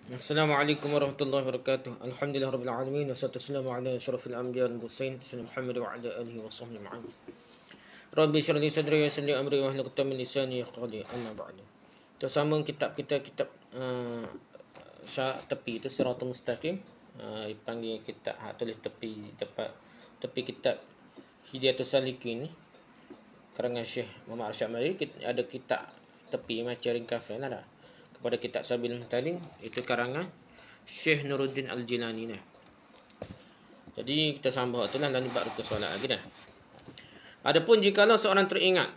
Assalamualaikum warahmatullahi wabarakatuh. Alhamdulillah rabbil alamin wassalatu wassalamu ala asyrafil anbiya wal mursalin sayyidina Muhammad wa ala alihi wa sahbihi ma'in. Rabbi shrah li sadri wa yassir li amri wa hlul 'uqdatam min lisani yafqahu amma ba'du. Kita sambung kitab tepi itu Siratal Mustaqim. Dipanggil kitab tulis tepi dapat tepi kitab Hidayatus Salikin ni. Karangan Syekh Muhammad Arsyad Mari ada kitab tepi macam ringkasan ada. Kepada kitab Sabil Muhtalim itu karangan Syekh Nuruddin Al-Jilani ni. Jadi kita sambung itulah dan bab rukun solat lagi dah. Adapun jikalau seorang teringat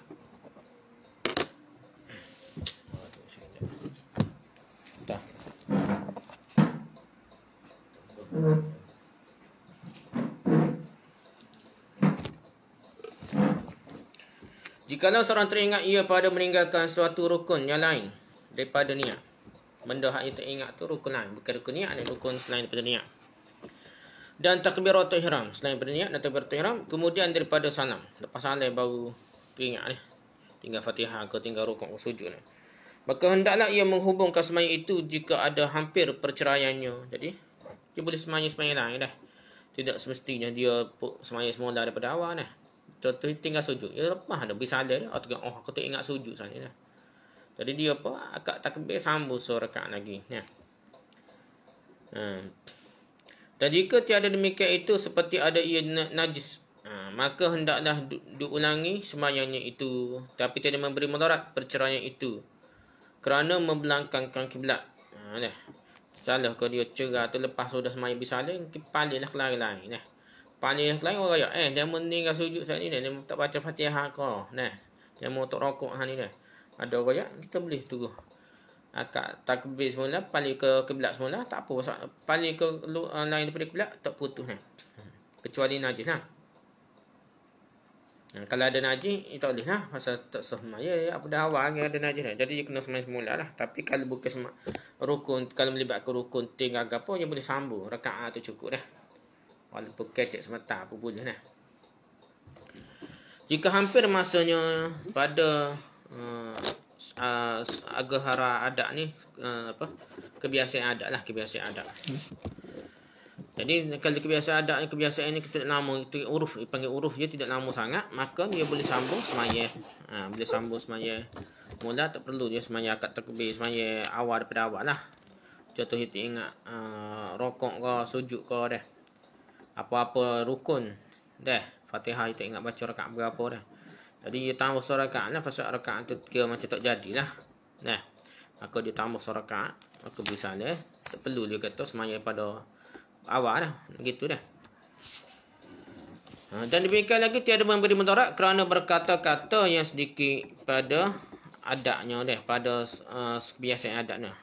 dah. Jikalau seorang teringat ia pada meninggalkan suatu rukun yang lain daripada niat. Benda hak yang teringat tu rukun lain, bukan rukun niat, ni rukun selain daripada niat. Dan takbiratul ihram, selain daripada niat dan takbiratul ihram, kemudian daripada salam. Lepas salam baru teringat ni. Tinggal Fatihah ke tinggal rukuk ke sujud ni. Maka hendaklah ia menghubungkan sembahyang itu jika ada hampir perceraiannya. Jadi dia boleh sembahyang lain dah. Tidak semestinya dia sembahyang semula daripada awal dah. Contoh tinggal sujud. Ya lepas dah bisa salam dia. Aku tak ingat sujud saja dah. Jadi dia akad takbir sambung rakaat lagi. Ya. Dan jika tiada demikian itu seperti ada ia najis, maka hendaklah diulangi sembahyangnya itu, tapi tidak memberi mudarat perceraian itu kerana membelangkangkan kiblat. Salah kalau dia cerai tu lepas sudah sembahyang bersalin, palinglah ke lain-lain. Palinglah ke lain orang raya. Dia meninggal sujud saat ni, dia tak baca Fatihah ke. Dia mau tak rokok hari ni. Ada orang kita boleh tunggu. Akad takbir semula, paling ke kiblat semula, tak apa. Paling ke lain daripada kiblat, tak putus. Kecuali najis lah. Kalau ada najis, tak boleh lah. Pasal tak sah semaya. Apa dah awal ada najis lah. Jadi dia kena semaya semula lah. Tapi kalau bukan rukun, kalau melibatkan rukun tinggal apa, dia boleh sambung. Rakaat tu cukup dah. Walaupun kecek semata apa boleh lah. Jika hampir masanya pada agahara adat ni kebiasaan adat lah, kebiasaan adat. Jadi kalau kebiasaan adat ni, kebiasaan ni kita lama, kita uruf, panggil uruf, dia tidak lama sangat, maka dia boleh sambung semaya. Boleh sambung semaya mula, tak perlu dia semaya akad takbir, semaya awal daripada awal lah. Contoh kita ingat rokok ke sujud ke dah, apa-apa rukun dah, Fatihah kita ingat baca rakaat berapa dah. Jadi dia tambah rakaat lah, pasal rakaat tu kira macam tak jadilah. Maka dia tambah rakaat, maka bisa dia. Tak perlu dia kata semaya pada awal dah. Begitu dah. Dan demikian lagi tiada memberi mudarat kerana berkata-kata yang sedikit pada adatnya dah, pada kebiasaan adatnya.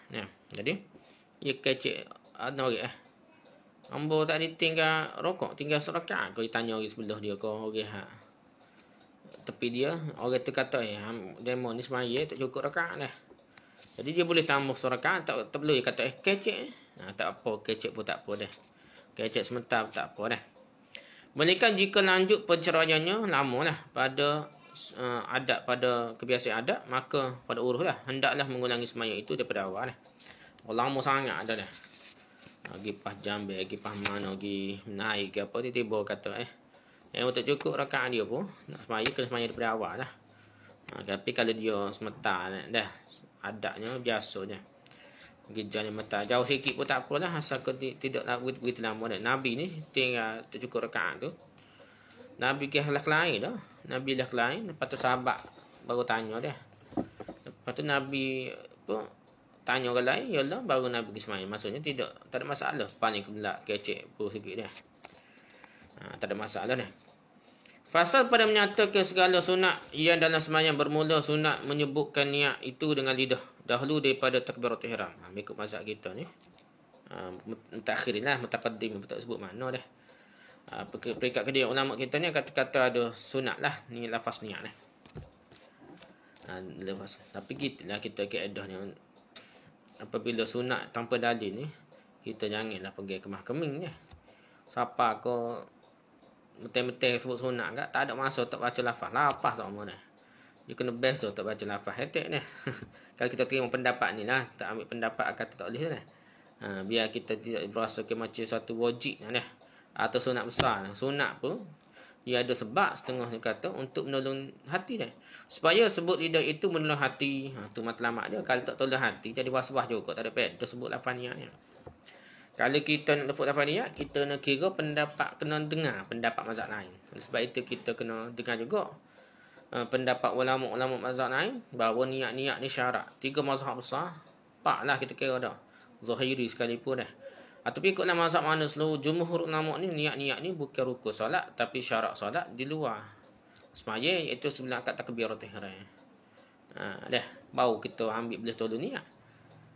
Jadi dia kecek orang ambo tak ditinggal rokok, tinggal serakaat. Kau tanya orang sebelah dia kau orang tepi dia, orang tu kata demo ni semaya tak cukup rakaat dah. Jadi dia boleh tambah rakaat, tak perlu dia kata kecek. Tak apa, kecek pun tak apa dah. Kecek sementara tak apa dah. Melainkan jika lanjut perceraiannya lama lah pada adat, pada kebiasaan adat, maka pada uruf lah hendaklah mengulangi sembahyang itu daripada awal lah. Lama sangat ada dah. Pergi pas Jambil, pergi pas mana, pergi naik ke apa, tiba-tiba kata yang tak cukup rakaat dia pun nak sembahyang, kena sembahyang daripada awal lah. Tapi kalau dia sementara dah, adatnya biasanya gejanya mata jauh sikit pun tak apalah, asal tidak begitu lama dah. Nabi ni tinggal tak cukup rakaat tu, Nabi kehlak lain dah. Nabi lah lain, lepas tu sahabat baru tanya dah. Lepas tu Nabi pun tanya orang lain, yalah baru Nabi pergi sembahyang. Maksudnya tak ada masalah. Paling kebelak kecek pun sikit dah. Tak ada masalah dah. Fasal pada menyatakan segala sunat yang dalam sembahyang bermula sunat menyebutkan niat itu dengan lidah dahulu daripada takbiratul ihram. Mengikut mazhab kita ni. Mutakhir lah, mutaqaddim, tak sebut mana dah. Peringkat kedua ulama kita ni kata-kata ada sunat lah, ni lafaz niat lah. Tapi gitulah kita kaedah ni. Apabila sunat tanpa dalil ni, kita janganlah pergi ke mahkamah ni. Siapa ko betul-betul sebut sunat kat, tak ada masa tak baca lafaz. Lafaz tak mana. Dia kena best tu tak baca lafaz. Hetek ni. Kalau kita terima pendapat ni lah, tak ambil pendapat akan tak boleh lah. Biar kita tidak berasakan macam satu wajib dah. Atau sunat besar. Sunat pun dia ada sebab setengah dia kata untuk menolong hati dah. Supaya sebut lidah itu menolong hati. Tu matlamat dia. Kalau tak tolong hati jadi was-was juga. Tak ada peda sebut lapan niatnya. Kalau kita nak sebut lapan niat, kita nak kira pendapat, kena dengar pendapat mazhab lain. Sebab itu kita kena dengar juga pendapat ulama-ulama mazhab lain bahawa niat-niat ni syarat. 3 mazhab besar, 4 lah kita kira dah. Zahiri sekalipun dah. Tapi ikutlah mazhab mana seluruh jumhur ulama ni niat-niat ni bukan rukun solat tapi syarat solat di luar semaya, iaitu sebelum akad takbiratul ihram. Dah baru kita ambil boleh tolong niat.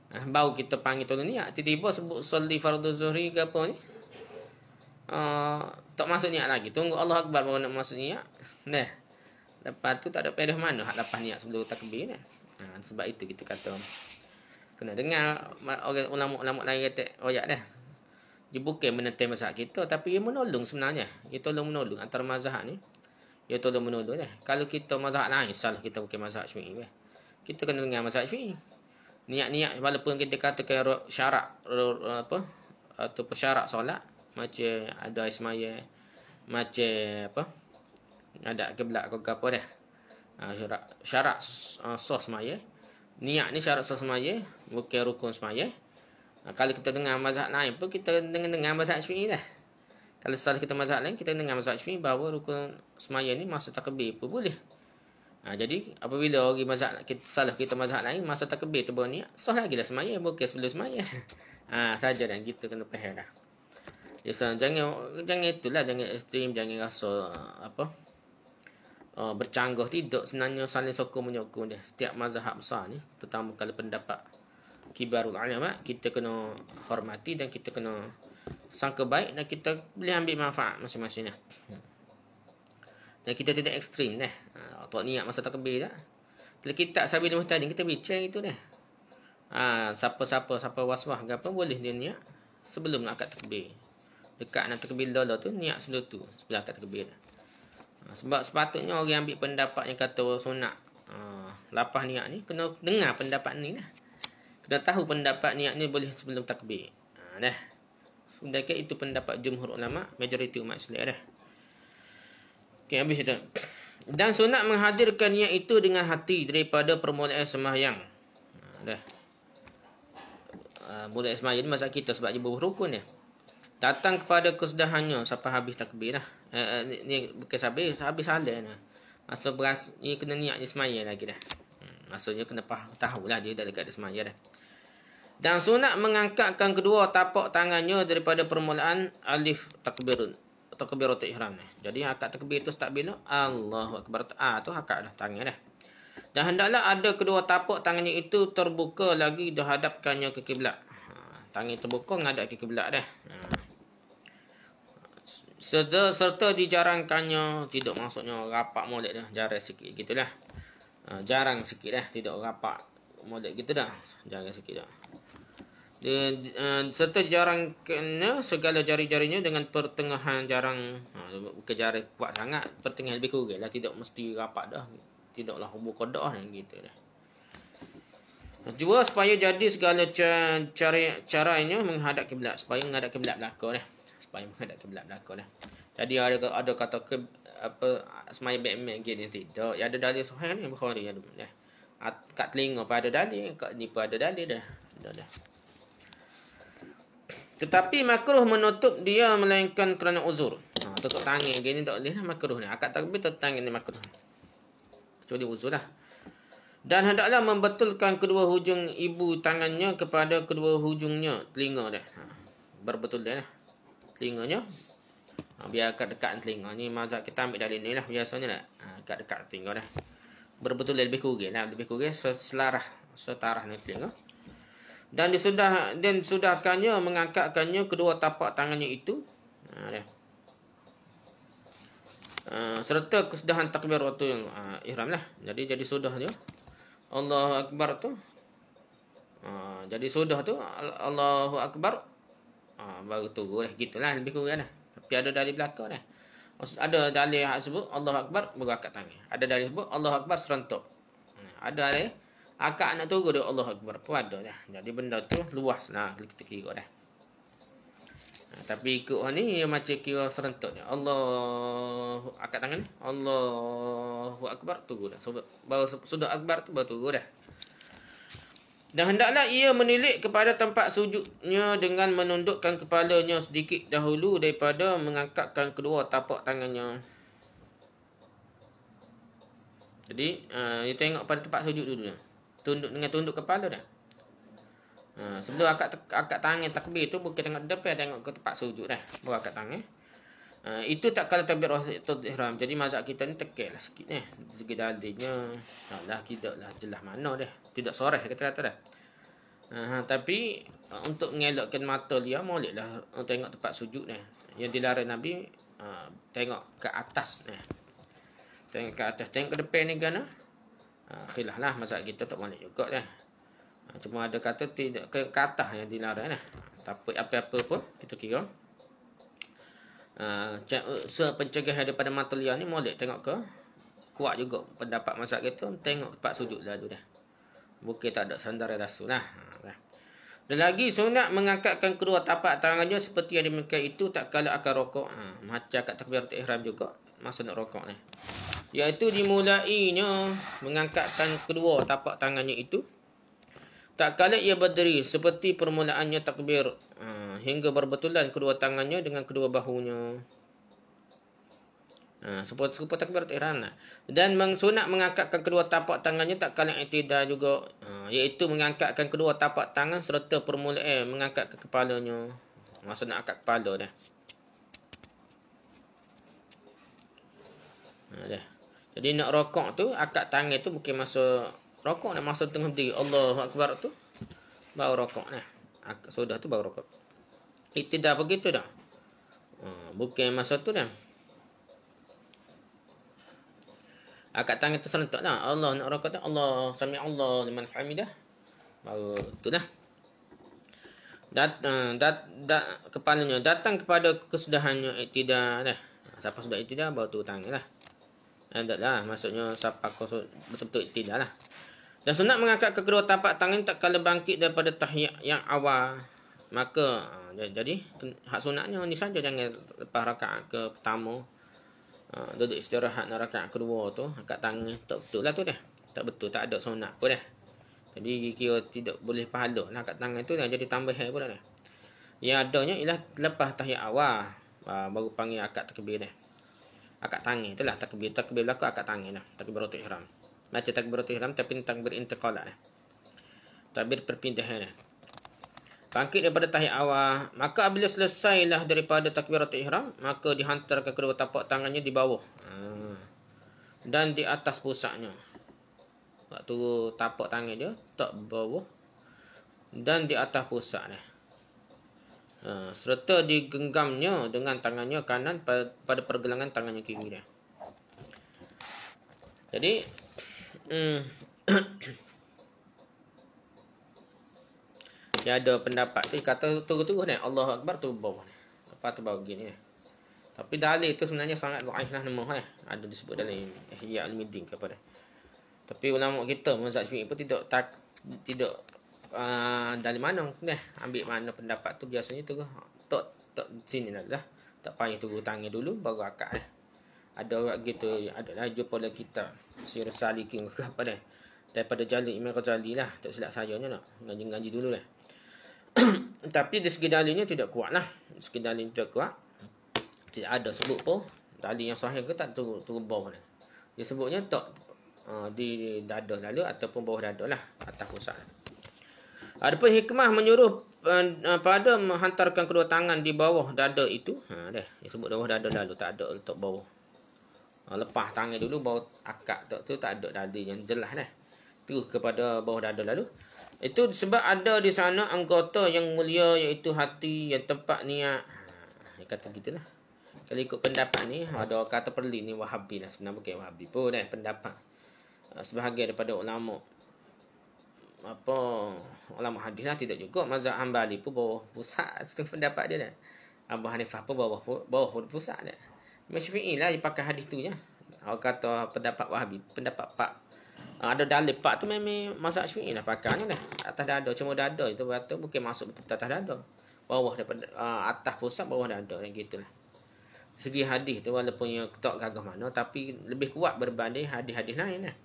Baru kita panggil tolong niat. Tiba-tiba sebut solli fardhu zuhri ke apa ni. Tak masuk niat lagi. Tunggu Allah Akbar baru nak masuk niat. Dah. Lepas tu tak ada faedah mana hak lepas niat sebelum takbir kan. Sebab itu kita kata kena dengar orang ulama-ulama lain kata royak dah. Dia bukan menentang mazhab kita tapi ia menolong sebenarnya. Ia tolong menolong antara mazhab ni. Ia tolong menolong dah. Kalau kita mazhab lain salah kita bukan mazhab Syafi'i. Kita kena dengar mazhab Syafi'i. Niat-niat walaupun kita katakan syarat apa atau persyarat solat macam ada ismaya macam apa ada kiblat ke apa dah. Syarat sah semaya. Niat ni syarat sah semaya, bukan rukun semaya. Kalau kita dengar mazhab lain pun kita dengar mazhab Syafi'i dah. Kalau salah kita mazhab lain, kita dengar mazhab Syafi'i bahawa rukun semaya ni masa takbir pun boleh. Jadi apabila orang mazhab kita salah kita mazhab lain masa takbir tu baru niat, sah lagi lah semaya, bukan sebelum semaya. Saja dan kita kena faham dah. Jangan itulah, jangan ekstrim, jangan rasa bercanggah. Tidak, sebenarnya saling sokong menyokong dia. Setiap mazhab besar ni, terutama kalau pendapat kibarul ulama, kita kena hormati dan kita kena sangka baik dan kita boleh ambil manfaat masing-masing dah. Dan kita tidak ekstrim dah. Tak niat masa takbir dah. Kalau kita Sabil Muhtadin kita bincang itu dah. Siapa was-was ke apa boleh dia niat sebelum nak akad takbir. Dekat nak takbir dulu tu niat sebelum tu, sebelum akad takbir dah. Sebab sepatutnya orang ambil pendapat yang kata sunat lapah niat ni kena dengar pendapat ni dah. Kena tahu pendapat niat ni boleh sebelum takbir. Dah. Sedangkan itu pendapat jumhur ulama, majoriti umat Islam dah. Okey, habis dah. Dan sunat menghadirkan niat itu dengan hati daripada permulaan sembahyang. Dah. Mulai sembahyang ni masa kita sebab dia berrukun dia. Datang kepada kesudahannya sampai habis takbir dah. Ni bukan habis salah nah. Masa beras ni kena niat je semaya lagi dah. Maksudnya kena tahulah dia dah dekat semaya dah. Dan sunat mengangkatkan kedua tapak tangannya daripada permulaan alif takbiratul ihram ni. Jadi akad takbir tu start bila Allahu Akbar. Tu akad dah tangan dah. Dan hendaklah ada kedua tapak tangannya itu terbuka lagi dihadapkannya ke kiblat. Tangan terbuka ngadap ke kiblat dah. Serta dijarangkannya, tidak maksudnya rapat molek dah, jarang sikit gitulah. Jarang sikit dah, tidak rapat molek gitu dah. Jarang sikit dah. Serta dijarangkannya segala jari-jarinya dengan pertengahan jarang, bukan jari kuat sangat, pertengahan lebih kurang lah, tidak mesti rapat dah. Tidaklah hubung kodah gitu dah. Jua supaya jadi segala caranya menghadap kiblat, supaya menghadap kiblat belakang dah. Supaya menghadap kiblat belakang dah. Jadi ada kata ke apa semaya baik-baik gini tidak. Ya ada dalil sahih ni Bukhari ada dah. Kat telinga pun ada dalil, kat ni pun ada dalil dah. Dah. Tetapi makruh menutup dia melainkan kerana uzur. Tutup tangan gini tak boleh lah, makruh ni. Akad takbir tutup tangan ni makruh. Kecuali uzur lah. Dan hendaklah membetulkan kedua hujung ibu tangannya kepada kedua hujungnya telinga dah. Berbetul dah. Telinganya. Biar dekat telinga. Ni mazhab kita ambil dalil ni lah biasanya lah. Dekat telinga dah. Berbetul lebih kurang lah. Lebih kurang setarah ni telinga. Dan disudahkannya mengangkatkannya kedua tapak tangannya itu. Serta kesudahan takbir waktu yang ihram lah. Jadi sudah dia. Allahu Akbar tu. Jadi sudah tu Allahu Akbar. Baru tunggu lah. Gitulah lebih kurang lah. Tapi ada dalil belakang dah. Ada dalil sebut Allahu Akbar baru angkat tangan. Ada dalil sebut Allahu Akbar serentak. Ada dalil Akak nak turun dia Allah Akbar pun ada dah. Jadi benda tu luas lah kita kira dah. Tapi ikut ni macam kira serentak je. Allah akak tangan ni. Allahu Akbar turun dah. Baru sudah Akbar tu baru turun dah. Dan hendaklah ia menilik kepada tempat sujudnya dengan menundukkan kepalanya sedikit dahulu daripada mengangkatkan kedua tapak tangannya. Jadi, dia tengok pada tempat sujud dulu. Tunduk kepala dah. Sebelum akak tangan takbir tu, bukan tengok depan, tengok ke tempat sujud dah. Baru akak tangan. Itu tak kala takbiratul ihram. Jadi mazhab kita ni tekel lah sikit ni. Segi dalilnya, alah tidak lah jelas mana dah. Tidak soreh kata-kata dah. Tapi untuk mengelakkan mata dia, bolehlah tengok tempat sujud ni. Yang dilarang Nabi tengok ke atas ni. Tengok ke atas, tengok ke depan ni kan. Khilaf lah mazhab kita tak boleh juga dah. Cuma ada kata tidak ke atas yang dilarang lah. Tapi apa-apa pun kita kira pencegahan daripada mata liar ni boleh tengok ke. Kuat juga pendapat mazhab kita tengok tempat sujud lalu dah. Bukan tak ada sandaran rasul lah. Dan lagi sunat mengangkatkan kedua tapak tangannya seperti yang demikian itu tak kala akan rokok. Macam kat takbiratul ihram juga masa nak rokok ni. Iaitu dimulainya mengangkatkan kedua tapak tangannya itu tak kala ia berdiri seperti permulaannya takbir hingga berbetulan kedua tangannya dengan kedua bahunya. Seperti takbiratul ihram lah. Dan sunat mengangkatkan kedua tapak tangannya tak kala i'tidal juga, iaitu mengangkatkan kedua tapak tangan serta permulaan mengangkat ke kepalanya. Maksud nak angkat kepala dah. Dah. Jadi nak rokok tu angkat tangan tu bukan masa rokok, nak masa tengah berdiri Allahu Akbar tu baru rokok dah. Sudah tu baru rokok. I'tidal begitu dah. Bukan masa tu dah. Angkat tangan tu serentak dah. Allah nak rokok tu. Allah sami Allah liman hamidah. Baru tu dah. Kepalanya datang kepada kesudahannya i'tidal dah. Siapa sudah i'tidal baru tu tangan dah. Dah maksudnya siapa betul-betul i'tidal lah. Dan sunat mengangkat ke kedua tapak tangan tak kala bangkit daripada tahiyat yang awal. Maka jadi hak sunatnya ni saja, jangan lepas rakaat ke pertama. Duduk istirahat nak rakaat kedua tu angkat tangan tak betul lah tu dah. Tak betul, tak ada sunat pun dah. Jadi kira tidak boleh pahala lah angkat tangan tu dah, jadi tambahan pula dah. Yang adanya ialah lepas tahiyat awal baru panggil akad takbir dah. Akad tangan tu lah takbir berlaku akad tangan dah. Takbiratul ihram. Macam takbiratul ihram tapi takbir intiqalah dah. Takbir perpindahan dah. Bangkit daripada tahiyat awal, maka apabila selesailah daripada takbiratul ihram, maka dihantarkan kedua tapak tangannya di bawah dan di atas pusatnya. Waktu tapak tangan dia tak bawah dan di atas pusat dah. Serta digenggamnya dengan tangannya kanan pada pergelangan tangannya kiri dah. Jadi dia ada pendapat tu kata turun-turun ni Allahu Akbar tu bawah ni. Lepas tu baru gini. Tapi dalil tu sebenarnya sangat dhaif lah nama ni. Ada disebut dalam Ihya Ulumuddin kepada. Tapi ulama kita mazhab Syafi'i pun tidak dari mana ni ambil mana pendapat tu biasanya tu tak sini lah. Tak payah turun tangan dulu baru akad dah. Ada orang gitu, adalah jumpa dalam kitab Sirah Salikin ke apa dah. Daripada Jalil Imam Ghazali lah, tak silap saya ni nak ngaji dulu lah. Tapi di segi dalilnya tidak kuat lah. Di segi dalilnya tidak kuat. Tidak ada sebut pun dalil yang sahih ke tak turun bawah ni. Dia sebutnya tak di dada lalu ataupun bawah dada lah, atas pusat. Adapun hikmah menyuruh pada menghantarkan kedua tangan di bawah dada itu, dah dia sebut bawah dada lalu, tak ada letak bawah. Lepas tangan dulu baru akad tu tak ada dalil yang jelas dah. Terus kepada bawah dada lalu. Itu sebab ada di sana anggota yang mulia iaitu hati yang tempat niat. Dia kata gitulah. Kalau ikut pendapat ni, ada kata perli ni Wahabi lah. Sebenarnya bukan Wahabi pun dah pendapat. Sebahagian daripada ulama ulama hadis lah, tidak juga. Mazhab Hambali pun bawah pusat setengah pendapat dia dah. Abu Hanifah pun bawah pusat dah. Imam Syafi'i lah dia pakai hadis tu je. Orang kata pendapat Wahabi, pendapat Ada dalil pak tu memang mazhab Syafi'i lah pakainya dah. Atas dada cuma dada itu berarti bukan masuk betul atas dada. Bawah daripada atas pusat bawah dada yang gitulah. Segi hadis tu walaupun yang tak gagah mana tapi lebih kuat berbanding hadis-hadis lain lah.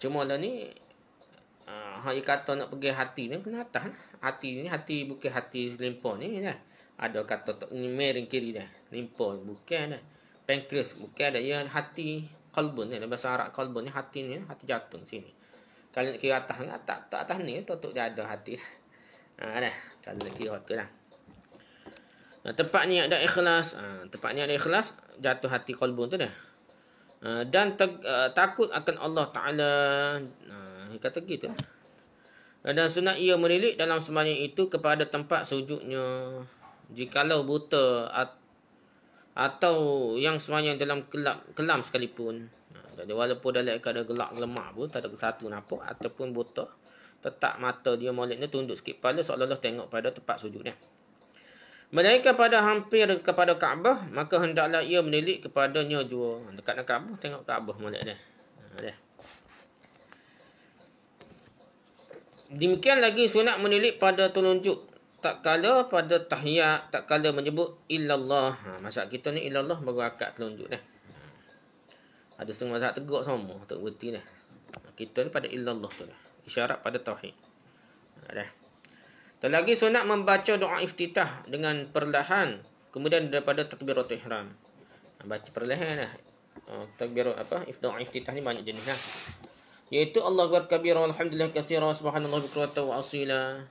Cuma lah ni hak kata nak pergi hati ni kena atas lah. Hati ni hati bukan hati limpah ni lah. Ada kata tak miring kiri dah. Limpah bukan dah. Pankreas bukan ada yang hati qalbun ni bahasa Arab qalbun ni hati hati jantung sini. Kalau nak kira atas tak atas ni tutup dada hati. Dah. Kalau nak kira tu lah. Tempat ni ada ikhlas, tempat ni ada ikhlas jatuh hati qalbun tu dah. Dan takut akan Allah Taala. Kata gitu. Dan sunat ia menilik dalam sembahyang itu kepada tempat sujudnya. Jikalau buta atau yang sembahyang dalam kelam sekalipun. Jadi walaupun dalam keadaan gelap lemak pun tak ada satu nampak ataupun buta, tetap mata dia molek ni tunduk sikit kepala seolah-olah tengok pada tempat sujud dia. Melainkan pada hampir kepada Kaabah, maka hendaklah ia menilik kepadanya jua. Dekat nak Kaabah tengok Kaabah molek dia. Dah. Demikian lagi sunat menilik pada telunjuk tak kala pada tahiyat, tak kala menyebut illallah. Masyarakat kita ni illallah baru akad telunjuk dah. Ada setengah mazhab tegak sama, tak berhenti dah. Kita ni pada illallah tu dah. Isyarat pada tauhid. Dah. Dan lagi sunat membaca doa iftitah dengan perlahan, kemudian daripada takbiratul ihram. Baca perlahan dah. Takbir doa iftitah ni banyak jenis lah. Iaitu Allahu akbar kabira walhamdulillah katsira subhanallah bukratan wa asila.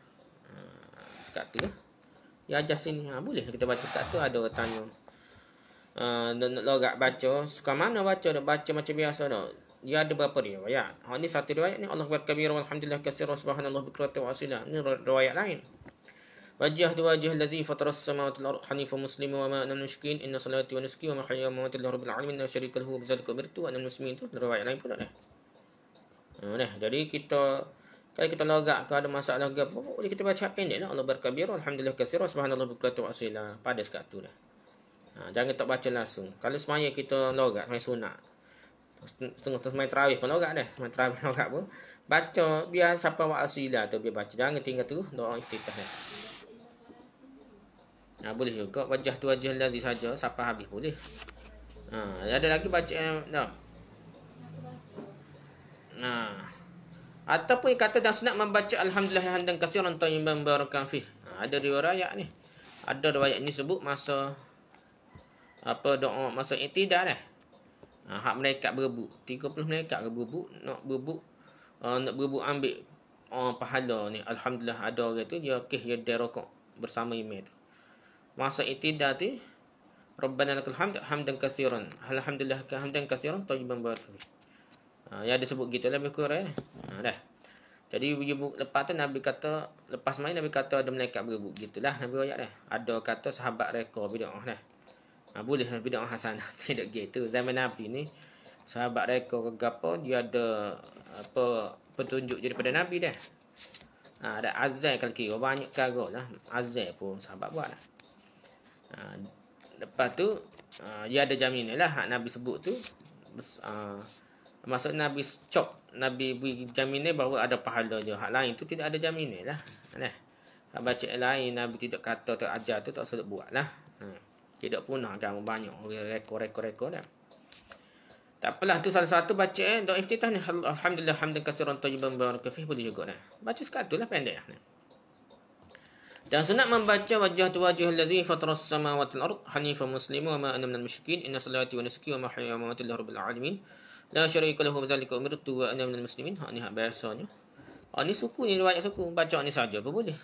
Sekat tu lah. Ya ajar sini. Boleh kita baca sekat tu. Ada orang tanya. Nak logat baca. Suka mana baca? Nak baca macam biasa tak? Dia ada berapa riwayat. Ni satu riwayat ni. Allah akbar kabira walhamdulillah katsira subhanallah bukratan wa asila. Ni riwayat lain. Wajah tu wajah alladhi fataras samawati wal ardh hanifan musliman wa ma ana minal musyrikin inna salati wa nusuki wa mahyaya wa mamati lillahi rabbil alamin la syarika lahu wa bidzalika umirtu wa ana minal muslimin tu riwayat lain pun tak ada. Jadi kita kalau kita logat kalau ada masalah ke apa boleh kita baca pendek lah. Allah berkabir alhamdulillah katsira subhanallah bukratan wa asila. Pada sekat tu dah. Jangan tak baca langsung. Kalau semaya kita logat semaya sunat. Setengah semaya tarawih pun logat dah. Semaya tarawih logat pun baca biar siapa wa asila tu biar baca. Jangan tinggal tu doa iftitah dah. Boleh juga wajah tu wajah lagi saja sampai habis boleh. Ada lagi bacaan tak? Ataupun kata dan sunat membaca alhamdulillah hamdan katsiran tayyiban barakan fih. Ada riwayat ni. Ada riwayat ni sebut masa doa masa i'tidal dah. Hak malaikat berebut. 30 malaikat berebut nak berebut ambil pahala ni. Alhamdulillah ada orang tu dia dia rokok bersama imam tu. Masa i'tidal tu Rabbana lakal hamd hamdan katsiran. Alhamdulillah hamdan katsiran tayyiban barakan fih. Ya disebut gitu lebih kurang. Dah. Jadi lepas tu Nabi kata lepas main Nabi kata ada malaikat berebut gitulah Nabi royak dah. Ada kata sahabat reka bidah dah. Boleh bidah hasanah tidak gitu. Zaman Nabi ni sahabat reka ke gapo dia ada petunjuk daripada Nabi dah. Ada azal kalau kira banyak karalah. Azal pun sahabat buat dah. Lepas tu dia ada jaminan lah hak Nabi sebut tu. Maksud Nabi Nabi beri jaminan bahawa ada pahala je. Hak lain tu tidak ada jaminan lah. Hak baca lain Nabi tidak kata tak ajar tu tak sedap buat lah. Tidak punah dah banyak rekor dah. Tak apalah tu salah satu baca doa iftitah ni alhamdulillah hamdan katsiran tayyiban barakan fih boleh juga dah. Baca sekatu lah pendek lah. Dan sunat membaca wajah tu wajah alladhi fataras samawati wal ardh hanifan musliman wa ma ana minal musyrikin inna salati wa nusuki wa mahyaya wa mamati lillahi rabbil alamin la syarika lahu wa bidzalika umirtu wa ana minal muslimin. Ni hak biasanya. Ni suku ni riwayat suku baca ni saja pun boleh.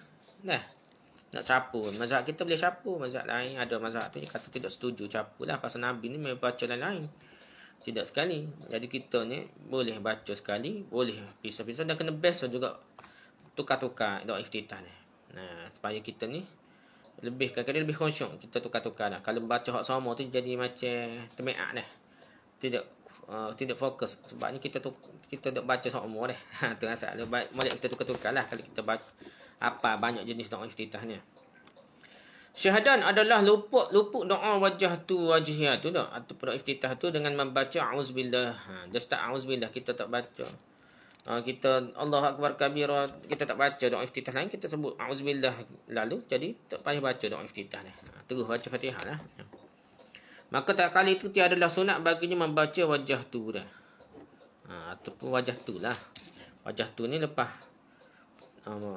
Nak capu. Mazhab kita boleh capu, mazhab lain ada mazhab tu kata tidak setuju capulah pasal Nabi ni memang baca lain. Tidak sekali. Jadi kita ni boleh baca sekali, boleh pisah-pisah dan kena best juga tukar-tukar doa iftitah ni. Supaya kita ni lebih kadang-kadang lebih khusyuk kita tukar-tukar lah. Kalau baca hak sama tu jadi macam termeak dah. Tidak fokus sebabnya kita dok baca sama dah. Tu asal boleh kita tukar-tukar lah kalau kita baca apa banyak jenis doa iftitah ni. Syahadan adalah luput doa wajah tu wajhiyah tu dah. Ataupun doa iftitah tu dengan membaca auzubillah. Dia start auzubillah, kita tak baca. Kita Allah Akbar kabira, kita tak baca doa iftitah lain, kita sebut auzubillah lalu, jadi tak payah baca doa iftitah ni. Terus baca Fatihah lah. Maka tak kali itu tiadalah sunat baginya membaca wajah tu dah. Ataupun wajah tu lah. Wajah tu ni lepas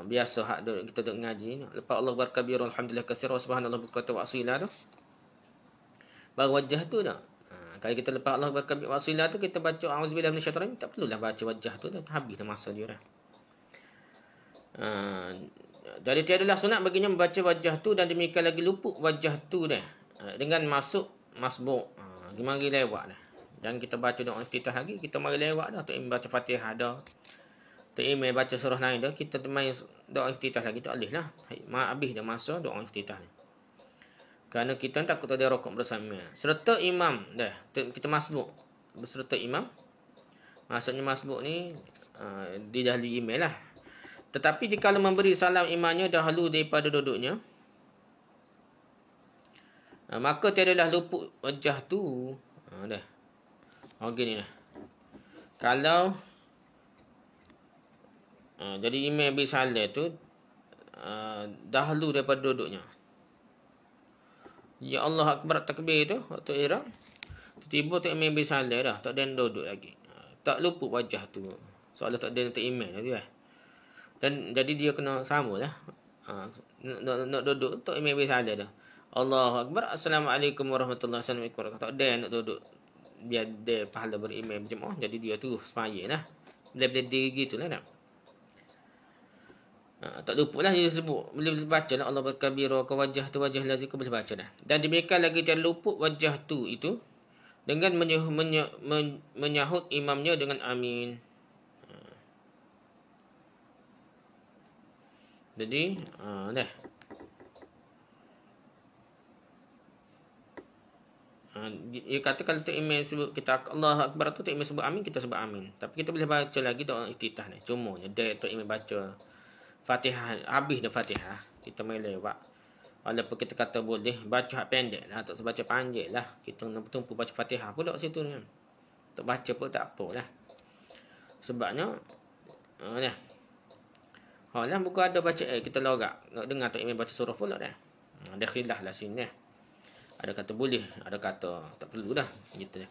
biasa hak kita duk ngaji ni. Lepas Allah Akbar kabira alhamdulillah katsira subhanallah bukratan wa asila tu. Baru wajah tu dah. Kalau kita lepas Allah Akbar kabira wa asila tu, kita baca auzubillahi minasyaitanir rajim, tak perlulah baca wajah tu dah. Habis dah masa dia dah. Jadi tiadalah sunat baginya membaca wajah tu, dan demikian lagi luput wajah tu dah. Dengan masuk masbuk. Mari lewat dah. Jangan kita baca doa iftitah lagi, kita mari lewat dah. Tak baca Fatihah dah. Tak baca surah lain dah. Kita main doa iftitah lagi, tak boleh lah. Habis dah masa doa iftitah ni. Kerana kita takut ada rokok bersama. Serta imam dah. Kita masbuk berserta imam. Maksudnya masbuk ni di dahli email lah. Tetapi jika memberi salam imamnya dahulu daripada duduknya, maka tiadalah luput wajah tu. Dah. Gini dah. Kalau jadi imam beri salam tu dahulu daripada duduknya. Ya Allah Akbar takbir tu waktu ihram, tiba-tiba tak imam beri salam dah, tak ada duduk lagi. Tak luput wajah tu. Soalnya tak ada tak imam lagi lah. Dan jadi dia kena samalah. Nak duduk tak imam beri salam dah. Allahu Akbar, Assalamualaikum warahmatullahi wabarakatuh. Tak ada nak duduk. Biar dia pahala berimam jemaah, jadi dia tu semaya lah. Bila-bila diri gitu lah nak. Tak lupa lah dia sebut. Boleh baca lah Allah berkabira ke wajah tu wajah lazim, boleh baca dah. Dan demikian lagi dia luput wajah tu itu dengan menyahut imamnya dengan amin. Jadi dah. Dia kata kalau tak imam sebut kita Allah Akbar tu, tak imam sebut amin, kita sebut amin. Tapi kita boleh baca lagi doa iftitah ni. Cumanya dia tak imam baca Fatihah, habis dah Fatihah, kita main lewat. Walaupun kita kata boleh baca hak pendek lah, tak sebaca panjang lah. Kita nak tumpu baca Fatihah pun tak situ ni. Tak baca pun tak apa lah. Sebabnya dah. Lah bukan ada baca kita lorak. Nak dengar tak imam baca surah pula dah. Ada khilaf lah sini. Ada kata boleh, ada kata tak perlu dah. Gitu dah.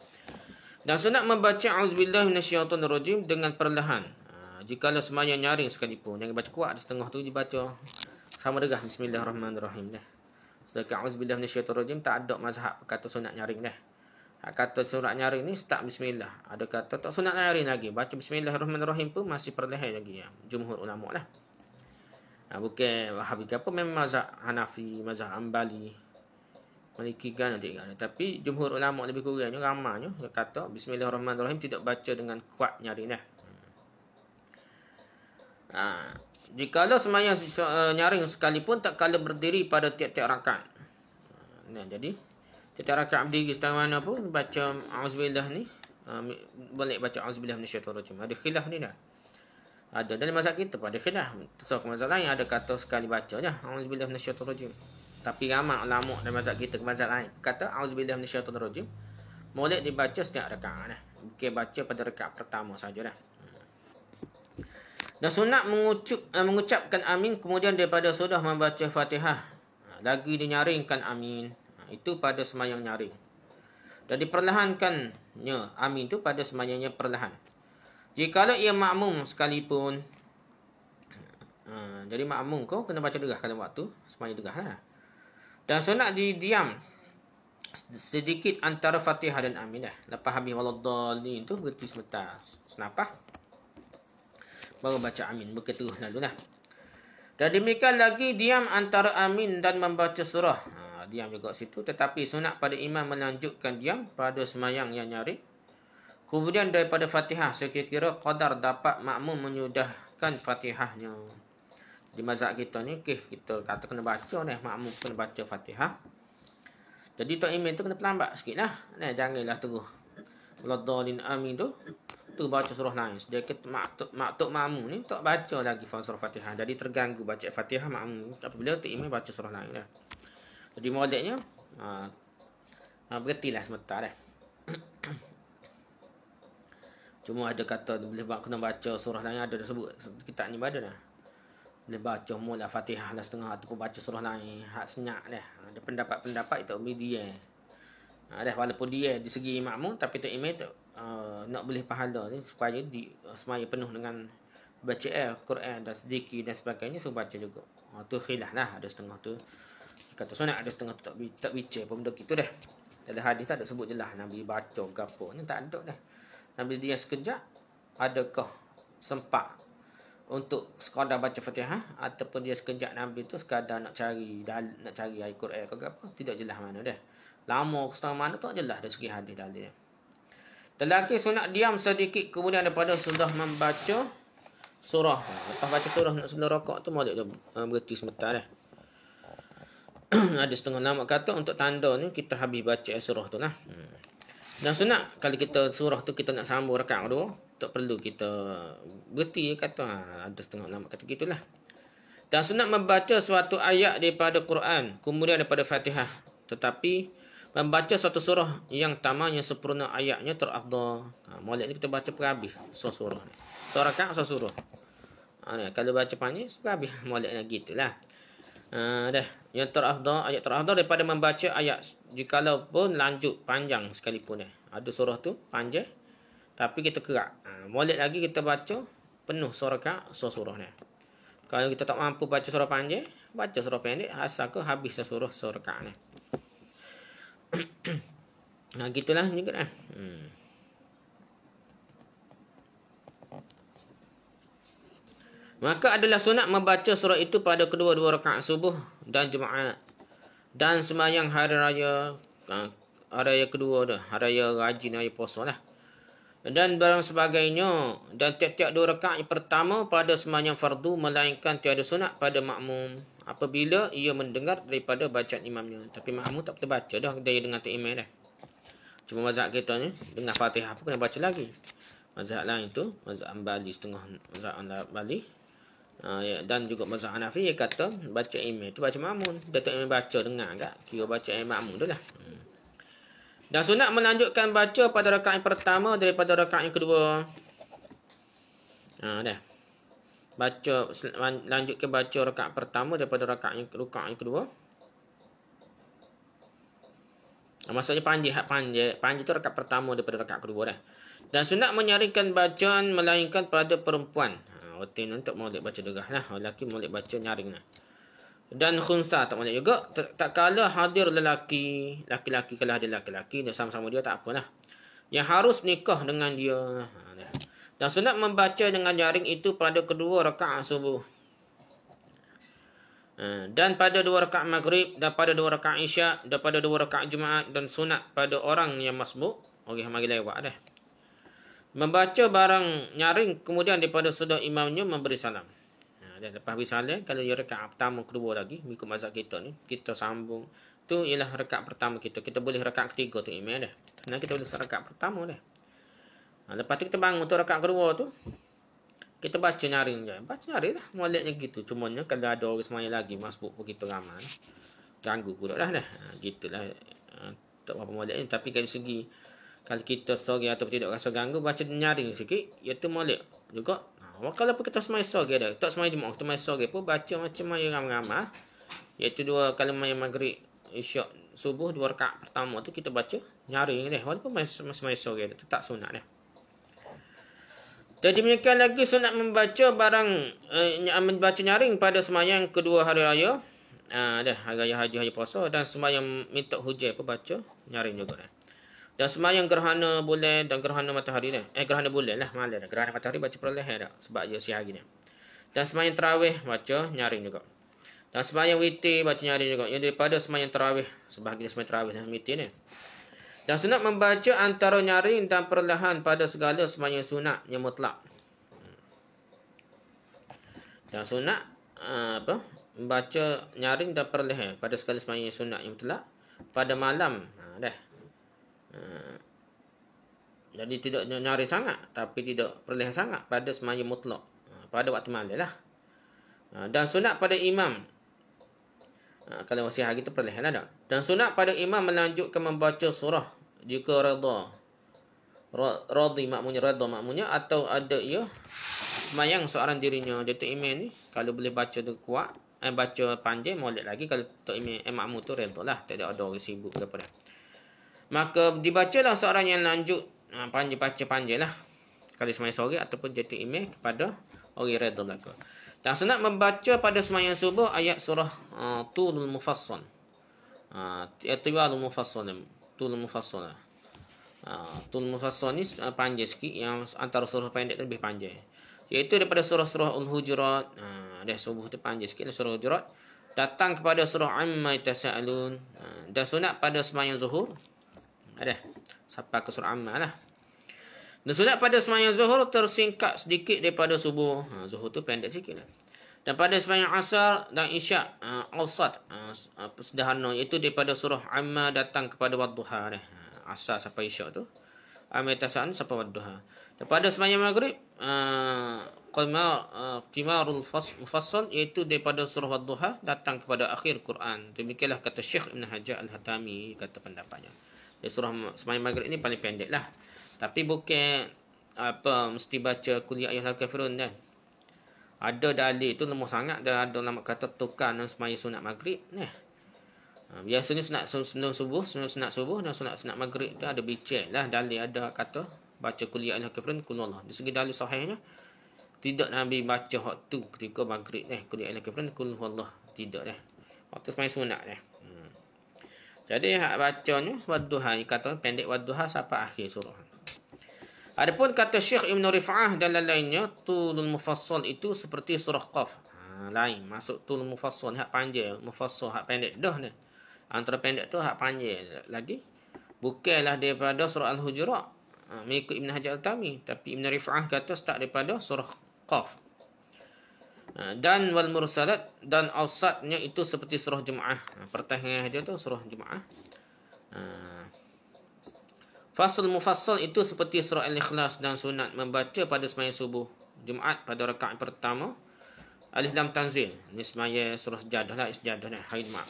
Dan sunat membaca auzubillahi minasyaitonir rajim dengan perlahan. Jikalau sembahyang nyaring sekalipun, jangan baca kuat di setengah tu dibaca sama degah bismillahirrahmanirrahim dah. Sedangkan auzubillahi minasyaitonir rajim tak ada mazhab kata sunat nyaring dah. Kata sunat nyaring ni start bismillah. Ada kata tak sunat nyaring lagi, baca bismillahirrahmanirrahim pun masih perlahan lagi ya. Jumhur ulama lah. Bukan Wahabi ke apa, memang mazhab Hanafi, mazhab Ambali, Maliki kan nanti kan. Tapi jumhur ulama lebih kurangnya ramanya kata bismillahirrahmanirrahim tidak baca dengan kuat nyaring dah. Jikalau sembahyang nyaring sekalipun tak kala berdiri pada tiap-tiap rakaat. Jadi tiap-tiap rakaat berdiri setengah mana pun baca auzubillah ni, boleh baca auzubillah minasyaitonir rajim. Ada khilaf ni dah. Ada dalam mazhab kita pada khilaf. So mazhab lain ada kata sekali baca je auzubillah minasyaitonir rajim. Tapi ramai ulama dalam mazhab kita ke mazhab lain kata auzubillah minasyaitonir rajim boleh dibaca setiap rakaat dah. Bukan baca pada rakaat pertama saja dah. Dan sunat mengucapkan amin kemudian daripada sudah membaca Fatihah. Lagi dinyaringkan amin. Itu pada sembahyang nyaring. Dan diperlahankannya amin tu pada sembahyangnya perlahan. Jikalau ia makmum sekalipun. Jadi makmum kau kena baca degah kalau waktu sembahyang degah lah. Dan sunat diam sedikit antara Fatihah dan amin dah. Lepas habis waladdallin tu berhenti sebentar. Senapah. Baru baca amin. Begitu lalu lah. Dan demikian lagi diam antara amin dan membaca surah. Diam juga situ. Tetapi sunat pada imam melanjutkan diam pada sembahyang yang nyaring. Kemudian daripada Fatihah sekira-kira qadar dapat makmum menyudahkan Fatihahnya. Di mazhab kita ni kita kata kena baca ni. Makmum kena baca Fatihah. Jadi tok imam tu kena pelambat sikit lah. Janganlah terus waladdallin amin tu baca surah lain. Sedikit maktuk makmum ni tak baca lagi surah Fatihah. Jadi terganggu baca Fatihah makmum. Apabila tu imam baca surah lain dah. Jadi moleknya berhentilah sebentar Cuma ada kata boleh kena baca surah lain, ada sebut kitab ni ada dah. Boleh baca mula Fatihah lah setengah ataupun baca surah lain hak senyap dah. Ada pendapat-pendapat itu ambil dia. Dah walaupun dia di segi makmum tapi tu imam tu nak boleh pahala ni supaya semaya penuh dengan baca Quran dan zikir dan sebagainya, so baca juga. Tu khilaf lah, ada setengah tu kata sunat, ada setengah tu tak bincang pun benda gitu dah. Dalam hadis tak ada sebut jelas Nabi baca ke apa ni, tak ada dah. Nabi dia sekejap adakah sempat untuk sekadar baca Fatihah ataupun dia sekejap Nabi tu sekadar nak cari ayat Quran ke apa, tidak jelas mana dah. Lama setengah mana tu jelas dari segi hadis dalil. Dan lagi sunat diam sedikit kemudian daripada sudah membaca surah. Lepas baca surah nak sebelum rakaat tu molek tu berhenti sebentar dah. Ada setengah ulama kata untuk tanda ni kita habis baca surah tu lah. Dan sunat kalau kita surah tu kita nak sambung rakaat kedua, tak perlu kita berhenti kata. Ada setengah ulama kata gitulah. Dan sunat membaca suatu ayat daripada Quran kemudian daripada Fatihah, tetapi membaca suatu surah yang tamanya sempurna ayatnya terafdal. Molek ni kita baca per habis surah ni. Surah rakaat surah. Kalau baca panjang per habis moleknya gitulah. Dah. Yang terafdal, ayat terafdal daripada membaca ayat jikalau pun lanjut panjang sekalipun Ada surah tu panjang tapi kita kerak. Molek lagi kita baca penuh surah surah ni. Kalau kita tak mampu baca surah panjang, baca surah pendek asal ke habis surah ni. Gitulah juga dah. Maka adalah sunat membaca surah itu pada kedua-dua rakaat subuh dan Jumaat dan sembahyang hari raya kedua dah, hari raya rajin, hari puasa lah. Dan barang sebagainya, dan tiap-tiap dua rakaat yang pertama pada sembahyang fardu melainkan tiada sunat pada makmum apabila ia mendengar daripada bacaan imamnya. Tapi makmum tak perlu baca dah, dia dengar tu imam dah. Cuma mazhab kita ni dengar Fatihah pun kena baca lagi. Mazhab lain tu mazhab Ambali, setengah mazhab Ambali dan juga mazhab Hanafi dia kata baca imam tu baca makmum. Dia tak imam baca dengar tak? Kira baca imam makmum tu lah. Dan sunat melanjutkan baca pada rakaat yang pertama daripada rakaat yang kedua. Dah. Lanjutkan baca rakaat pertama daripada rakaat yang kedua. Maksudnya panjang tu rakaat pertama daripada rakaat kedua dah. Dan sunat menyaringkan bacaan melainkan pada perempuan. Watin untuk molek baca derah lah. Lelaki molek baca nyaring lah. Dan khunsa tak molek juga. Tak kala hadir lelaki kalau ada lelaki sama-sama dia tak apalah. Yang harus nikah dengan dia. Dan sunat membaca dengan nyaring itu pada kedua rakaat subuh. Dan pada dua rakaat maghrib, dan pada dua rakaat isyak, dan pada dua rakaat Jumaat, dan sunat pada orang yang masbuk. Orang mari lewat dah. Membaca barang nyaring kemudian daripada sudah imamnya memberi salam. Dan lepas beri salam, kalau dia rakaat pertama kedua lagi, mengikut mazhab kita ni, kita sambung. Tu ialah rakaat pertama kita. Kita boleh rakaat ketiga tu imam dah. Kerana kita boleh rakaat pertama dah. Lepas tu kita bangun tu rakaat kedua tu, kita baca nyaring je. Baca nyaring lah. Moleknya gitu. Cumanya kalau ada orang semuanya lagi masbuk pun kita ramai. Ganggu pula dah. Gitulah. Tak apa moleknya. Tapi dari segi kalau kita sorry atau tidak rasa ganggu, baca nyaring sikit, iaitu molek juga. Kalau pun kita semai sorry dah. Tak semai jemaah, kita semai sorry pun baca macam maya ramai-ramai. Iaitu dua kali maya maghrib, isyak, subuh, dua rakaat pertama tu kita baca nyaring dah. Walaupun semai sorry dah. Tak sunat dah. Jadi demikian lagi sunat membaca membaca nyaring pada sembahyang kedua hari raya. Hari raya haji, hari puasa, dan sembahyang minta hujan pun baca nyaring juga dah. Dan sembahyang gerhana bulan dan gerhana matahari dah. Gerhana bulan lah malam dah. Gerhana matahari baca perlahan dah sebab dia siang hari dah. Dan sembahyang tarawih baca nyaring juga. Dan sembahyang witir baca nyaring juga. Yang daripada sembahyang tarawih, sebahagian sembahyang tarawih dan witir ni. Dan sunat membaca antara nyaring dan perlahan pada segala sembahyang sunat yang mutlak. Dan sunat membaca nyaring dan perlahan pada segala sembahyang sunat yang mutlak pada malam. Jadi tidak nyaring sangat tapi tidak perlahan sangat pada sembahyang mutlak pada waktu malam lah. Dan sunat pada imam Kalau masih hari tu perlahan lah. Dan sunat pada imam melanjutkan membaca surah jika radhi makmunya atau ada ia semayang seorang dirinya. Jadi imam ni kalau boleh baca tu kuat, baca panjang molek lagi. Kalau tok imam makmum tu redha lah, tak ada orang sibuk ke apa dah. Maka dibacalah seorang yang lanjut baca panjang lah. Kali semayang sore ataupun jadi imam kepada orang redha belaka. Dan sunat membaca pada semayang subuh ayat surah Tulul Mufassal. Tiwalul Mufassal. Tulul Mufassal. Tulul Mufassal ni panjang sikit, yang antara surah pendek tu lebih panjang. Iaitu daripada surah-surah Al-Hujurat. Dah subuh tu panjang sikit lah surah Hujurat. Datang kepada surah Amma Yatasa'alun. Dan sunat pada semayang zuhur. Ada. Sampai ke surah Amma lah. Dan sunat pada semayang zuhur tersingkat sedikit daripada subuh. Zuhur tu pendek sikit lah. Dan pada semayang asar dan isyak awsat sederhana, iaitu daripada surah Amma datang kepada wadduha. Asar sampai isyak tu. Amma Yatasa'alun sampai wadduha. Dan pada semayang maghrib Qimarul Mufassal, iaitu daripada surah wadduha datang kepada akhir Quran. Demikianlah kata Syekh Ibn Hajar Al-Hatami, kata pendapatnya. Jadi surah semayang maghrib ni paling pendek lah. Tapi bukan mesti baca Qul ya ayyuhal kafirun kan. Ada dalil tu lemah sangat, dan ada nama kata tukar dan semayang sunat maghrib ni. Biasanya sunat subuh dan sunat maghrib tu ada bincang lah. Dalil ada kata baca Qul ya ayyuhal kafirun kulullah. Di segi dalil sahihnya tidak Nabi baca waktu ketika maghrib ni Qul ya ayyuhal kafirun kulullah, tidak dah. Waktu semayang sunat dah. Jadi hak bacanya wadduha, kata pendek wadduha sampai akhir surah. Adapun kata Syekh Ibn Rif'ah dan lainnya, Tulul Mufassal itu seperti surah Qaf. Lain, masuk Tulul Mufassal hak panjang, Mufassal hak pendek dah ni. Antara pendek tu hak panjang lagi. Bukanlah daripada surah Al-Hujurat, mengikut Ibn Hajar Al-Tami, tapi Ibn Rif'ah kata start daripada surah Qaf. Dan wal mursalat dan awsatnya itu seperti surah Jumaah. Pertengahan dia tu surah Jumaah. Fasl Mufassal itu seperti surah Al-Ikhlas, dan sunat membaca pada semayang subuh Jumaat pada rakaat pertama Alif Lam Tanzil. Ini semayang surah Sejadah lah, Sejadah lah, hari Jumaat.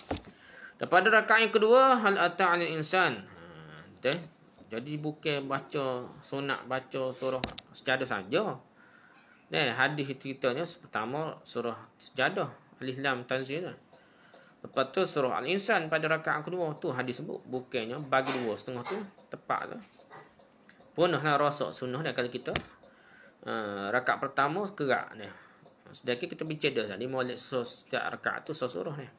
Dan pada rakaat yang kedua Hal Ata 'alal Insan. Jadi bukan baca sunat baca surah Sejadah saja. Hadis ceritanya pertama surah Sejadah Alif Lam Tanzil. Lepas tu surah Al-Insan pada rakaat kedua tu hadis sebut, bukannya bagi dua setengah tu tepat tu. Punahlah rasa sunnah dah kalau kita rakaat pertama kerak ni. Sedangkan kita bincang dah ni molek setiap rakaat tu surah ni.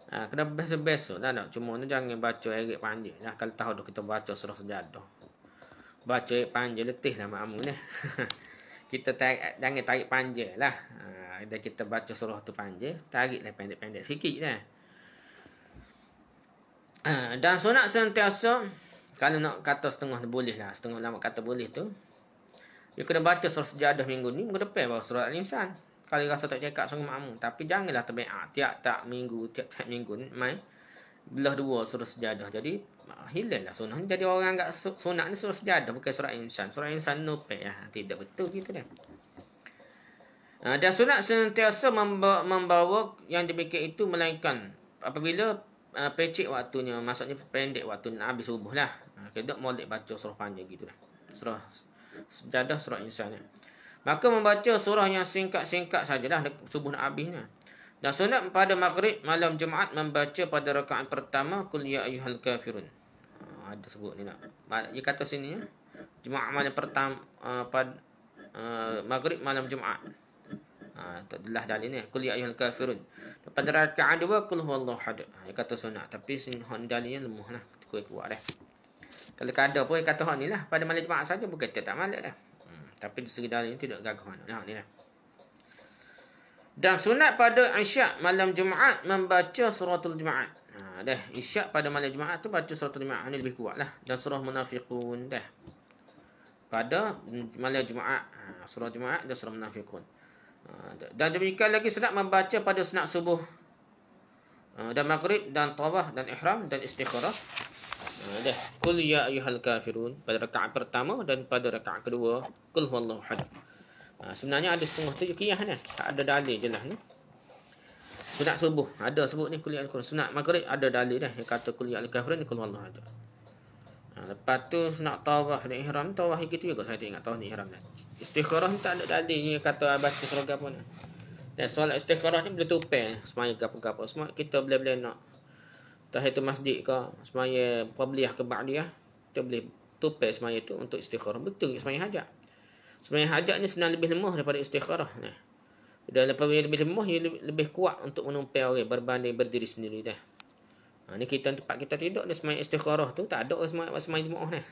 Kena biasa-biasa lah nak. Cuma ni jangan baca ayat panjang lah. Kalau tahu dah kita baca surah Sejadah, baca ayat panjang letih lah makmum ni. Kita jangan tarik panjang lah. Dan kita baca surah tu panjang, tariklah pendek-pendek sikit lah. Dan sunat sentiasa, kalau nak kata setengah boleh lah, setengah lama kata boleh tu, dia kena baca surah Sejadah minggu ni, minggu depan baru surah Al-Insan. Kalau rasa tak cakap sama makmum, tapi janganlah terbaik tiap-tiap minggu ni main belah dua surah Sejadah. Jadi hilang lah sunnah ni. Jadi orang anggap sunat ni surah Sejadah, bukan surah Insan. Surah Insan nopek lah. Tidak betul gitu dah. Dan sunat sentiasa membawa yang demikian itu, melainkan apabila pecik waktunya, maksudnya pendek waktu nak habis subuh lah. Tidak molek baca surah panjang gitu lah. Surah Sejadah, surah Insan. Maka membaca surah yang singkat-singkat sajalah subuh nak habis ni. Dan sunat pada maghrib malam Jumaat membaca pada rakaat pertama Qul ya ayyuhal kafirun. Ada sebut ni nak. Dia kata sini ya. Jumaat malam pertama pada maghrib malam Jumaat. Tak adalah dalil ni. Qul ya ayyuhal kafirun. Pada rakaat dua Qul huwallahu ahad. Dia kata sunat, tapi sini dalilnya lemah lah. Kuat dah. Kalau kada pun dia kata hak ni lah. Pada malam Jumaat saja, bukan tak malam dah. Tapi di segi dalil ni tidak gagah mana. Ni lah. Dan sunat pada isyak malam Jumaat membaca suratul Jumaat. Dah isyak pada malam Jumaat tu baca suratul Jumaat ni lebih kuat lah. Dan surah Munafiqun dah. Pada malam Jumaat, surah Jumaat dan surah Munafiqun. Dan demikian lagi sunat membaca pada sunat subuh dan maghrib dan tawaf dan ihram dan istikharah. Dah Qul ya ayyuhal kafirun pada rakaat pertama, dan pada rakaat kedua Qul huwallahu ahad. Sebenarnya ada setengah tu qiyah ni, tak ada dalil jelas ni. Sunat subuh ada sebut ni kuliah al-Quran. Sunat maghrib ada dalil dah yang kata kuliah al-Kafirun ni qul huwallahu ahad. Lepas tu sunat tawaf dan ihram, tawaf gitu juga saya tak ingat tawaf ni ihram dah. Istikharah ni tak ada dalil yang kata baca surah gapo ni. Dan solat istikharah ni boleh tupel semaya gapo-gapo. Semua kita boleh nak tahiyatul masjid ke, semaya qabliyah ke ba'diyah, kita boleh tupel semaya tu untuk istikharah. Betul semaya hajat. Semaya hajat ni sebenarnya lebih lemah daripada istikharah ni. Dan lepas lebih lemah, ia lebih kuat untuk menumpang orang berbanding berdiri sendiri dah. Ni kita tempat kita tidur ni semaya istikharah tu tak ada semaya jemaah ni.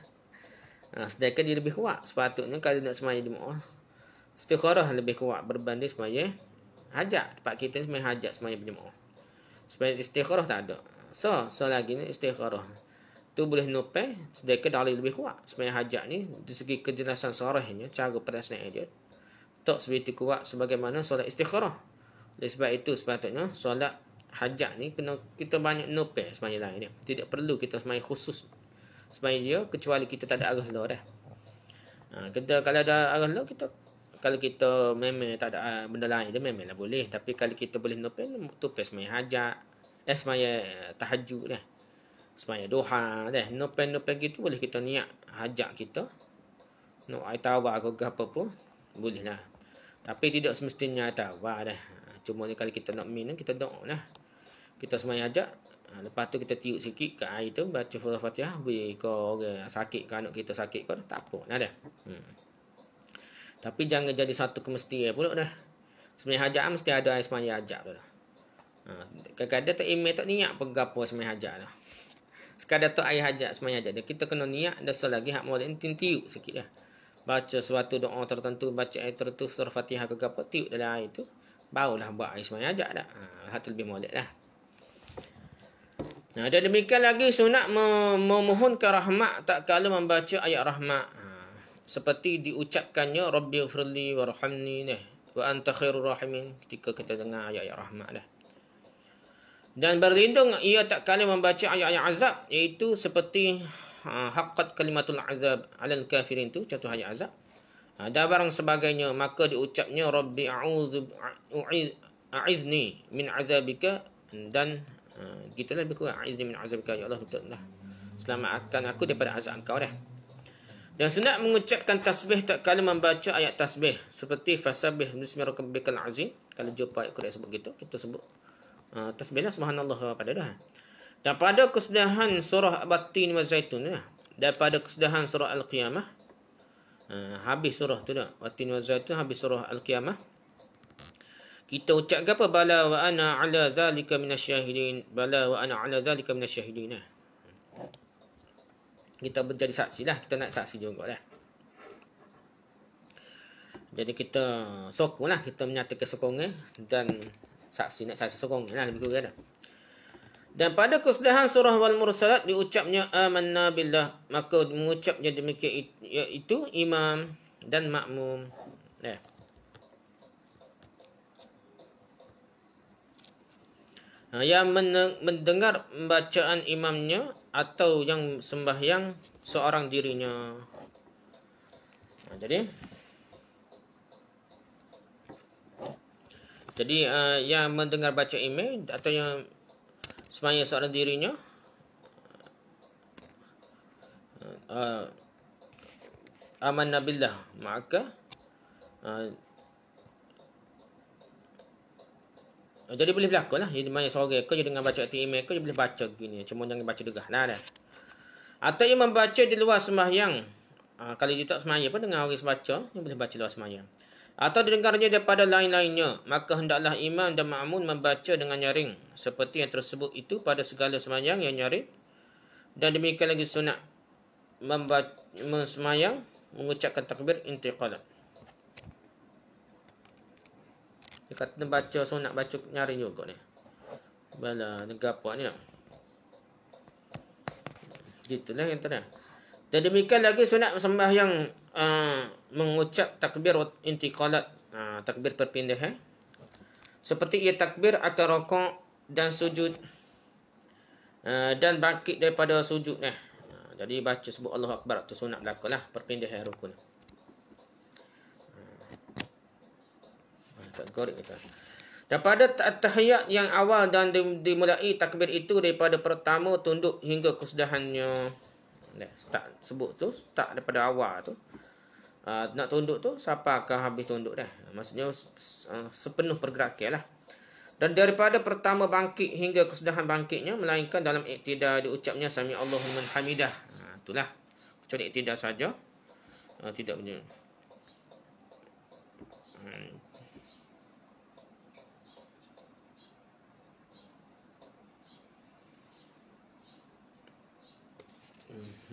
Sedangkan dia lebih kuat. Sepatutnya kalau nak semaya jemaah, istikharah lebih kuat berbanding semaya hajat. Tempat kita semaya hajat, semaya berjemaah. Semaya istikharah tak ada. So lagi ni istikharah tu boleh numpang, sedangkan dalil lebih kuat. Semaya hajat ni dari segi kejelasan sarahnya, cara perasaan dia tak sebegitu kuat sebagaimana solat istikharah. Oleh sebab itu sepatutnya solat hajat ni kena kita banyak nopel semaya lain dia. Tidak perlu kita semaya khusus semaya dia kecuali kita tak ada arah luar dah. Kita kalau ada arah luar kalau kita memang tak ada benda lain dia memanglah boleh, tapi kalau kita boleh nopel semaya hajat, semaya tahajud dah. Semaya duha dah. Nopel gitu boleh kita niat hajat kita. Nak tawa ke apa pun boleh lah. Tapi tidak semestinya tawa dah. Cuma ni kalau kita nak minum, kita doa lah. Kita semaya hajat. Lepas tu kita tiup sikit ke air tu, baca surah Fatihah. Beri ke orang sakit ke anak kita sakit ke, tak apa lah dah. Tapi jangan jadi satu kemestian pula dah. Semaya hajat mesti ada air semaya hajat tu dah. Kadang-kadang tak email tak niat apa semaya hajat dah. Sekadar tu air hajat semaya hajat dia. Kita kena niat, dasar lagi hak molek ni tiup sikit dah. Baca suatu doa tertentu, baca ayat tertentu, surah Fatihah ke apa, tiup dalam air tu, barulah buat air semaya hajat dah. Hak tu lebih molek lah. Dan demikian lagi sunat memohonkan rahmat tak kala membaca ayat rahmat. Seperti diucapkannya Rabbighfirli warhamni wa anta khairur rahimin ketika kita dengar ayat-ayat rahmat dah. Dan berlindung ia tak kala membaca ayat-ayat azab, iaitu seperti haqqat kalimatul azab alal kafirin tu, contoh ayat azab. Dan barang sebagainya, maka diucapnya Rabbi a'izni min azabika, dan gitulah lebih kurang a'izni min azabika, ya Allah betul lah, selamatkan aku daripada azab engkau dah. Dan sunat mengucapkan tasbih tak kala membaca ayat tasbih, seperti fasabbih bismi rabbikal azim. Kalau jumpa ayat Quran sebut gitu, kita sebut tasbihlah subhanallah pada dah. Dan pada kesudahan surah At-Tin wa Zaitun dah. Daripada kesudahan surah Al-Qiyamah, habis surah tu dah. At-Tin wa Zaitun habis surah Al-Qiyamah. Kita ucap apa? Bala wa ana ala zalika minasyahidin. Bala wa ana ala zalika minasyahidin. Kita menjadi saksi lah. Kita nak saksi juga lah. Jadi kita sokong lah. Kita menyatakan sokongan dan saksi nak saksi sokong lah. Lebih kurang dah. Dan pada kesudahan surah Wal Mursalat diucapnya amanna billah, maka mengucapnya demikian iaitu imam dan makmum. Yang mendengar bacaan imamnya atau yang sembahyang seorang dirinya. Jadi yang mendengar baca imam atau yang semaya seorang dirinya, amanna billah, maka jadi boleh berlaku lah. Jadi mana seorang ke dengan baca imam ke, dia boleh baca gini, cuma jangan baca degah lah dah. Atau yang membaca di luar sembahyang, kalau dia tak sembahyang pun dengar orang sembaca, dia boleh baca luar sembahyang. Atau didengarnya daripada lain-lainnya, maka hendaklah imam dan makmum membaca dengan nyaring, seperti yang tersebut itu pada segala sembahyang yang nyaring. Dan demikian lagi sunat sembahyang mengucapkan takbir intiqalat. Dia kata baca sunat baca nyaring juga ni. Bala negapa ni nak. Gitulah yang tadi. Dan demikian lagi sunat sembahyang mengucap takbir intiqalat, takbir perpindahan, seperti ia takbir akan rukuk dan sujud, dan bangkit daripada sujud. Jadi baca sebut Allahu Akbar tu sunat berlakulah perpindahan rukun. Tak korek kita. Daripada tahiyat yang awal dan dimulai takbir itu daripada pertama tunduk hingga kesudahannya. Start sebut tu, start daripada awal tu. Nak tunduk tu, siapa akan habis tunduk dah. Maksudnya sepenuh pergerakan lah. Dan daripada pertama bangkit hingga kesudahan bangkitnya, melainkan dalam iktidal diucapnya Sami Allahu liman hamidah. Itulah. Kecuali iktidal saja. Tidak punya.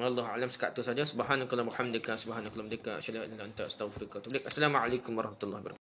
Wallahu a'lam, sekat tu saja. Subhanakallahumma hamdika, subhanakallahumma hamdika, asyhadu an la ilaha illa anta, astaghfiruka wa atubu ilaik. Assalamualaikum warahmatullahi wabarakatuh.